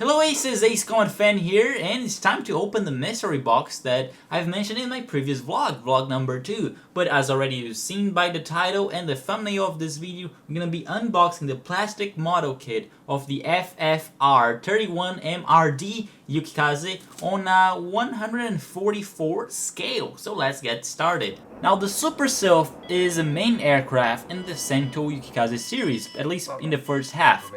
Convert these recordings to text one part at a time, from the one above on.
Hello Aces, Ace Comet Fan here, and it's time to open the mystery box that I've mentioned in my previous vlog number 2. But as already seen by the title and the thumbnail of this video, I'm gonna be unboxing the plastic model kit of the FFR-31MR Yukikaze on a 144 scale. So let's get started. Now the Super Sylph is a main aircraft in the Sentou Yukikaze series, at least in the first half.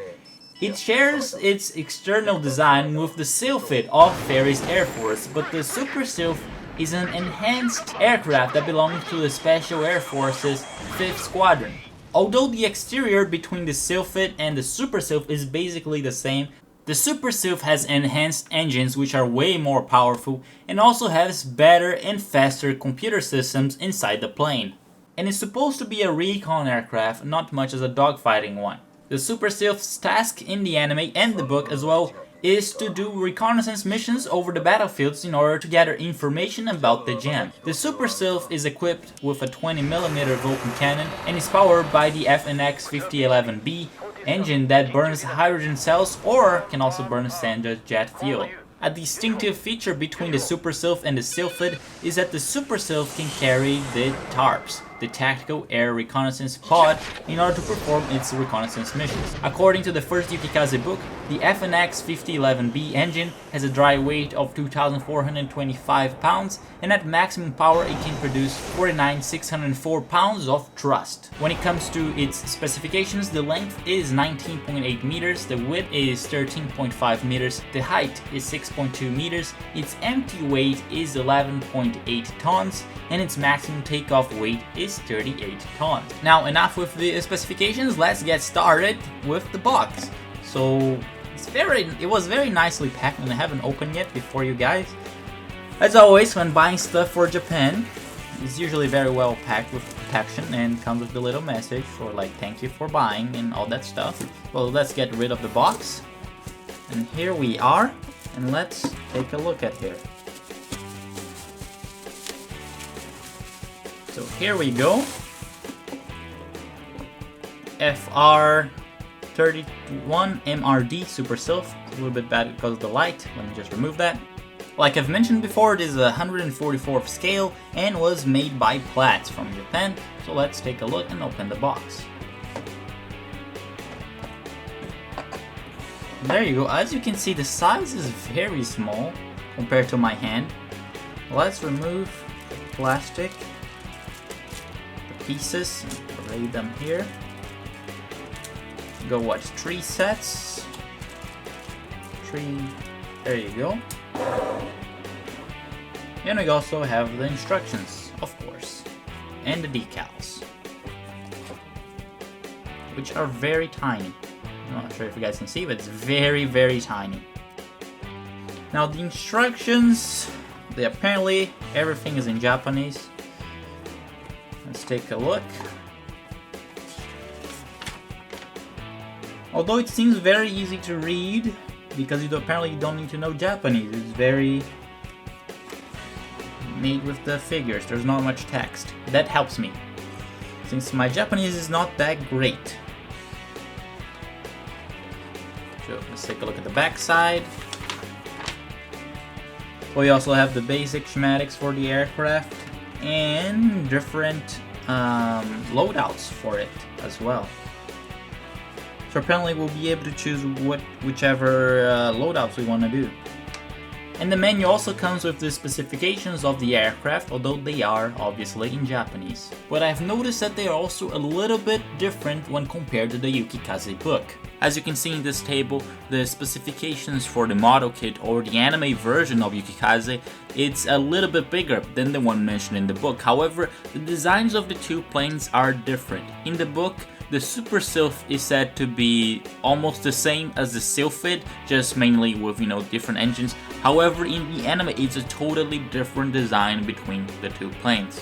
It shares its external design with the Sylph of Ferry's Air Force, but the Super Sylph is an enhanced aircraft that belongs to the Special Air Force's 5th Squadron. Although the exterior between the Sylph and the Super Sylph is basically the same, the Super Sylph has enhanced engines which are way more powerful and also has better and faster computer systems inside the plane. And it's supposed to be a recon aircraft, not much as a dogfighting one. The Super Sylph's task in the anime and the book as well is to do reconnaissance missions over the battlefields in order to gather information about the gem. The Super Sylph is equipped with a 20mm Vulcan cannon and is powered by the FFR-31MR engine that burns hydrogen cells or can also burn standard jet fuel. A distinctive feature between the Super Sylph and the Sylph is that the Super Sylph can carry the TARPs, the Tactical Air Reconnaissance Pod, in order to perform its reconnaissance missions. According to the first Yukikaze book, the FNX-5011B engine has a dry weight of 2,425 pounds, and at maximum power it can produce 49,604 pounds of thrust. When it comes to its specifications, the length is 19.8 meters, the width is 13.5 meters, the height is 6.2 meters, its empty weight is 11.8 tons, and its maximum takeoff weight is 38 tons. Now enough with the specifications, let's get started with the box. So it was very nicely packed and I haven't opened yet before you guys. As always, when buying stuff for Japan, it's usually very well packed with protection and comes with the little message for like thank you for buying and all that stuff. Well, let's get rid of the box. And here we are, and let's take a look at here. So here we go. FFR-31MR Super Sylph. A little bit bad because of the light. Let me just remove that. Like I've mentioned before, it is a 144th scale and was made by Platz from Japan. So let's take a look and open the box. There you go. As you can see, the size is very small compared to my hand. Let's remove the plastic, the pieces, and array them here. Go watch 3 sets. 3. There you go. And we also have the instructions, of course, and the decals, which are very tiny. I'm not sure if you guys can see, but it's very, very tiny. Now the instructions, apparently everything is in Japanese. Let's take a look. Although it seems very easy to read, because apparently you don't need to know Japanese. It's very made with the figures. There's not much text. That helps me, since my Japanese is not that great. So let's take a look at the back side. We also have the basic schematics for the aircraft and different loadouts for it as well. So apparently we'll be able to choose whichever loadouts we want to do. And the menu also comes with the specifications of the aircraft, although they are obviously in Japanese. But I've noticed that they are also a little bit different when compared to the Yukikaze book. As you can see in this table, the specifications for the model kit or the anime version of Yukikaze, it's a little bit bigger than the one mentioned in the book. However, the designs of the two planes are different. In the book, the Super Sylph is said to be almost the same as the Sylph, just mainly with, different engines. However, in the anime, it's a totally different design between the two planes.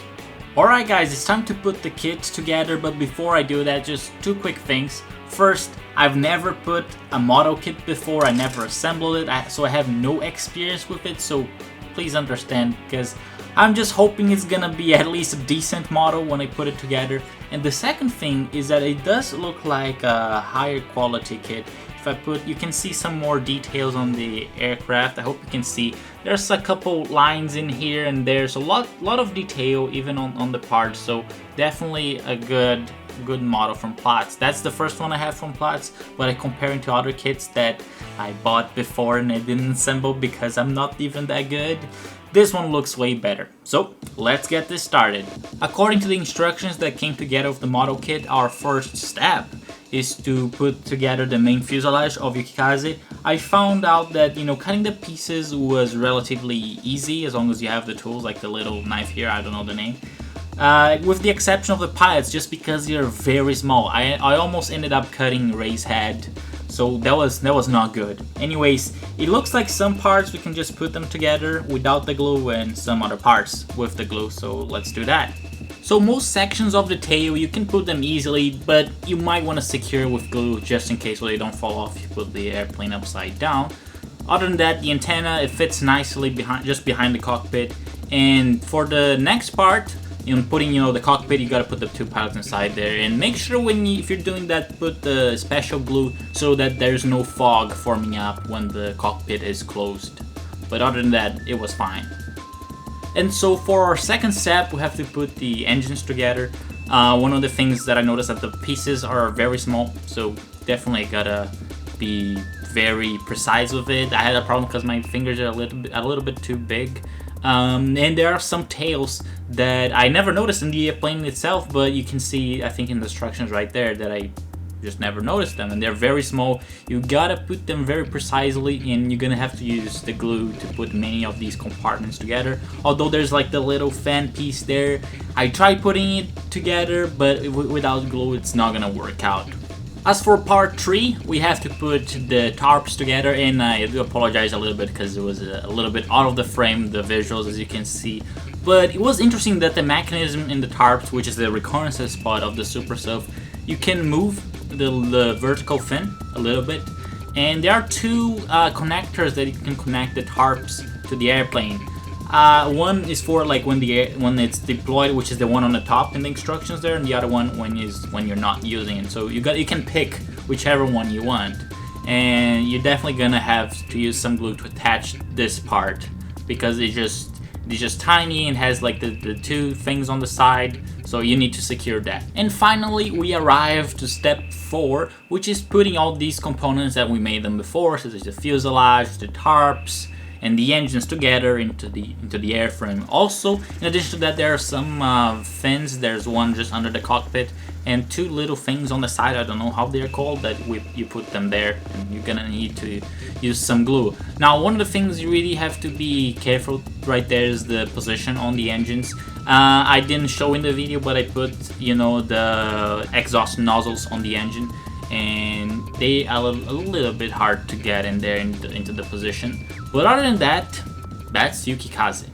Alright guys, it's time to put the kit together, but before I do that, just 2 quick things. First, I've never put a model kit before, I never assembled it, so I have no experience with it, so please understand, because I'm just hoping it's gonna be at least a decent model when I put it together. And the second thing is that it does look like a higher quality kit if I put, you can see some more details on the aircraft. I hope you can see. There's a couple lines in here, and there's a lot of detail even on the parts. So definitely a good model from Platz. That's the first one I have from Platz, but I comparing to other kits that I bought before and I didn't assemble because I'm not even that good. This one looks way better. So let's get this started. According to the instructions that came together with the model kit, our first step is to put together the main fuselage of Yukikaze. I found out that, you know, cutting the pieces was relatively easy as long as you have the tools, like the little knife here, I don't know the name. With the exception of the pilots, just because they're very small. I almost ended up cutting Ray's head, so that was not good. Anyways, it looks like some parts we can just put them together without the glue and some other parts with the glue, so let's do that. So most sections of the tail you can put them easily, but you might want to secure with glue just in case so they don't fall off. You put the airplane upside down. Other than that, the antenna, it fits nicely just behind the cockpit. And for the next part, you know, putting, you know, the cockpit, you gotta put the two pilots inside there, and make sure if you're doing that, put the special glue so that there's no fog forming up when the cockpit is closed. But other than that, it was fine. And so for our second step, we have to put the engines together. One of the things that I noticed that the pieces are very small, so definitely gotta be very precise with it. I had a problem because my fingers are a little bit too big. And there are some tails that I never noticed in the plane itself, but you can see, I think in the instructions right there, that I just never noticed them, and they're very small. You gotta put them very precisely, and you're gonna have to use the glue to put many of these compartments together. Although there's like the little fan piece there, I tried putting it together, but without glue it's not gonna work out. As for part 3, we have to put the tarps together, and I do apologize a little bit because it was a little bit out of the frame, the visuals, as you can see. But it was interesting that the mechanism in the tarps, which is the reconnaissance spot of the Super Sylph, you can move the vertical fin a little bit, and there are two connectors that you can connect the tarps to the airplane. One is for like when it's deployed, which is the one on the top in the instructions there, and the other one when you're not using it. So you can pick whichever one you want, and you're definitely gonna have to use some glue to attach this part because it's just tiny and has like the two things on the side, so you need to secure that. And finally, we arrive to step 4, which is putting all these components that we made them before, such as the fuselage, the tarps, and the engines together into the airframe. Also, in addition to that, there are some fins. There's one just under the cockpit and two little things on the side. I don't know how they're called, that you put them there, and you're gonna need to use some glue. Now, one of the things you really have to be careful right there is the position on the engines. I didn't show in the video, but I put, you know, the exhaust nozzles on the engine, and they are a little bit hard to get in there into the position. But other than that, that's Yukikaze.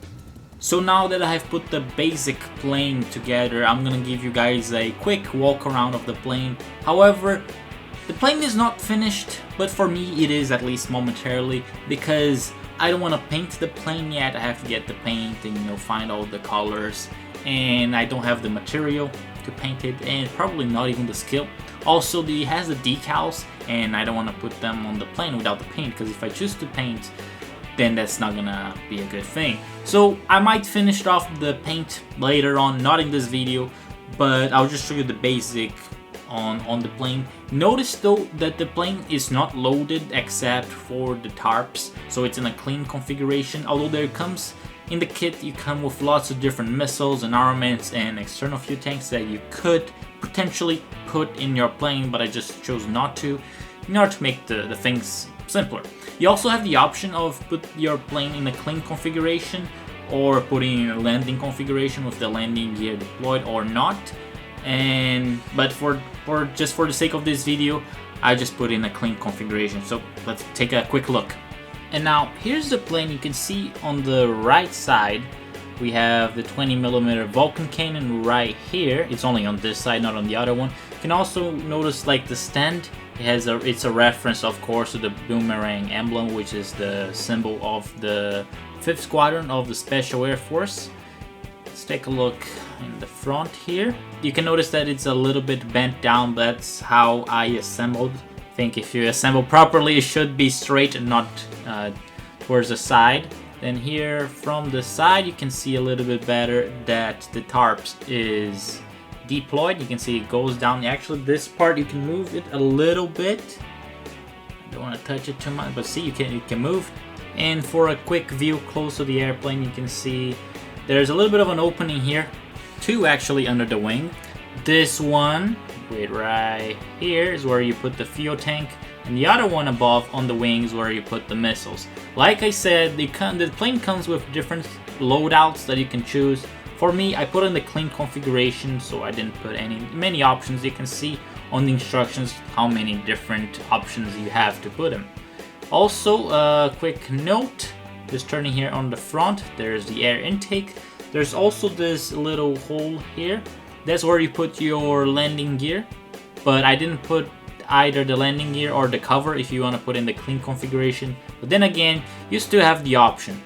So now that I have put the basic plane together, I'm gonna give you guys a quick walk around of the plane. However, the plane is not finished, but for me it is, at least momentarily, because I don't want to paint the plane yet. I have to get the paint and, you know, find all the colors, and I don't have the material to paint it, and probably not even the skill. Also, it has the decals, and I don't want to put them on the plane without the paint, because if I choose to paint, then that's not gonna be a good thing. So I might finish off the paint later on, not in this video, but I'll just show you the basic on the plane. Notice though that the plane is not loaded except for the tarps, so it's in a clean configuration. Although there comes in the kit, you come with lots of different missiles and armaments and external fuel tanks that you could potentially put in your plane, but I just chose not to, in order to make the things simpler. You also have the option of put your plane in a clean configuration, or putting in a landing configuration with the landing gear deployed or not. But for the sake of this video, I just put in a clean configuration. So let's take a quick look. And now here's the plane. You can see on the right side we have the 20mm Vulcan cannon right here. It's only on this side, not on the other one. You can also notice like the stand. It's a reference, of course, to the boomerang emblem, which is the symbol of the 5th Squadron of the Special Air Force. Let's take a look in the front here. You can notice that it's a little bit bent down. That's how I assembled think if you assemble properly, it should be straight and not towards the side. Then here from the side, you can see a little bit better that the tarps is deployed. You can see it goes down. Actually, this part you can move it a little bit. I don't want to touch it too much, but see, you can move. And for a quick view close to the airplane, you can see there's a little bit of an opening here, two actually under the wing. This one, wait, right here is where you put the fuel tank, and the other one above on the wings where you put the missiles. Like I said, the plane comes with different loadouts that you can choose. For me, I put in the clean configuration, so I didn't put many options. You can see on the instructions how many different options you have to put them. Also, a quick note, just turning here on the front, there's the air intake. There's also this little hole here. That's where you put your landing gear, but I didn't put either the landing gear or the cover if you want to put in the clean configuration. But then again, you still have the option.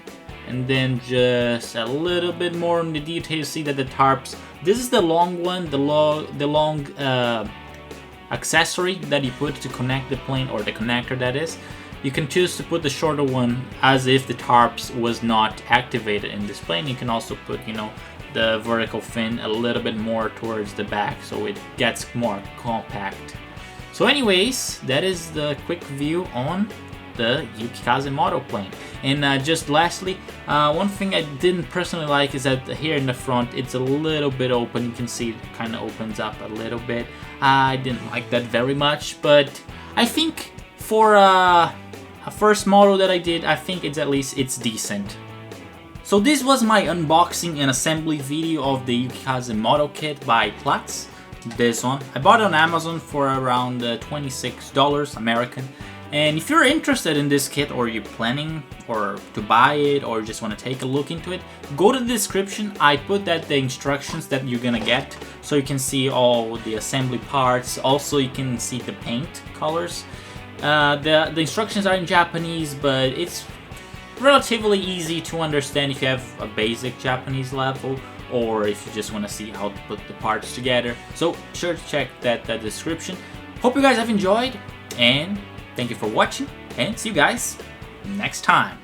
And then just a little bit more on the details, see that the tarps, this is the long one, the long accessory that you put to connect the plane, or the connector that is. You can choose to put the shorter one as if the tarps was not activated in this plane. You can also put, you know, the vertical fin a little bit more towards the back so it gets more compact. So anyways, that is the quick view on the Yukikaze model plane. And just lastly, one thing I didn't personally like is that here in the front it's a little bit open. You can see it kind of opens up a little bit. I didn't like that very much, but I think for a first model that I did, I think it's decent. So this was my unboxing and assembly video of the Yukikaze model kit by Platz. This one I bought it on Amazon for around $26 American. And if you're interested in this kit, or you're planning or to buy it, or just want to take a look into it, go to the description. I put the instructions that you're gonna get, so you can see all the assembly parts. Also, you can see the paint colors. The instructions are in Japanese, but it's relatively easy to understand if you have a basic Japanese level, or if you just want to see how to put the parts together. So sure to check that description. Hope you guys have enjoyed, and thank you for watching, and see you guys next time.